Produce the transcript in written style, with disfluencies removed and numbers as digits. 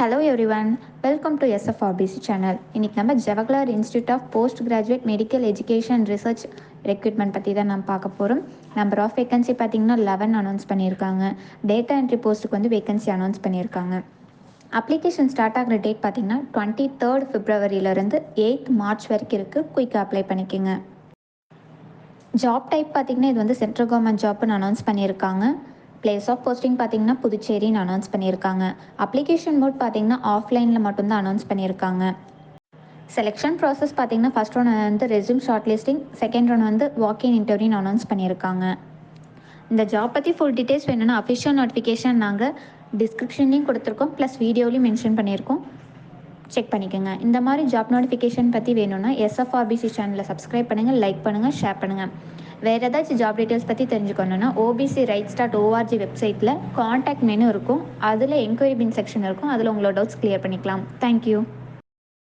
Hello everyone, welcome to SFRPC channel. இன்றைக்கி நம்ம Jawaharlal institute of post graduate medical education research recruitment பற்றி தான் நம்ம பார்க்க போகிறோம். நம்பர் ஆஃப் வேகன்சி பார்த்திங்கன்னா 11 அனௌன்ஸ் பண்ணியிருக்காங்க. டேட்டா என்ட்ரி போஸ்ட்டுக்கு வந்து வேகன்சி அனௌன்ஸ் பண்ணியிருக்காங்க. அப்ளிகேஷன் ஸ்டார்ட் ஆகிற டேட் பார்த்திங்கன்னா 23 February - 8 March வரைக்கும் இருக்குது. குயிக்காக அப்ளை பண்ணிக்கோங்க. ஜாப் டைப் பார்த்திங்கன்னா இது வந்து சென்ட்ரல் கவர்மெண்ட் ஜாப்னு அனௌன்ஸ் பண்ணியிருக்காங்க. பிளேஸ் ஆஃப் போஸ்டிங் பார்த்திங்கன்னா புதுச்சேரின்னு அனௌன்ஸ் பண்ணியிருக்காங்க. அப்ளிகேஷன் மோட் பார்த்திங்கன்னா ஆஃப்லைனில் மட்டும்தான் அனௌன்ஸ் பண்ணியிருக்காங்க. செலெக்ஷன் ப்ராசஸ் பார்த்திங்கன்னா ஃபஸ்ட் ஒன் வந்து resume short listing, second one வந்து வாக்கின் இன்டர்வியூன்னு அனௌன்ஸ் பண்ணியிருக்காங்க. இந்த ஜாப் பற்றி ஃபுல் டீட்டெயில்ஸ் வேணும்னா அஃபிஷியல் நோட்டிஃபிகேஷன் நாங்கள் டிஸ்கிரிப்ஷன்லேயும் கொடுத்துருக்கோம், ப்ளஸ் வீடியோலையும் மென்ஷன் பண்ணியிருக்கோம். செக் பண்ணிக்கோங்க. இந்த மாதிரி ஜாப் நோட்டிஃபிகேஷன் பற்றி வேணும்னா எஸ்எஃப்ஆர்பிசி சேனலை சப்ஸ்கிரைப் பண்ணுங்கள், லைக் பண்ணுங்கள், ஷேர் பண்ணுங்கள். வேறு ஏதாச்சும் ஜாப் டீட்டெயில்ஸ் பற்றி தெரிஞ்சுக்கணுன்னா OBCRights.org வெப்சைட்டில் காண்டாக்ட் மெனு இருக்கும். அதில் என்கொயரி பின் செக்ஷன் இருக்கும். அதில் உங்களோட டவுட்ஸ் கிளியர் பண்ணிக்கலாம். தேங்க்யூ.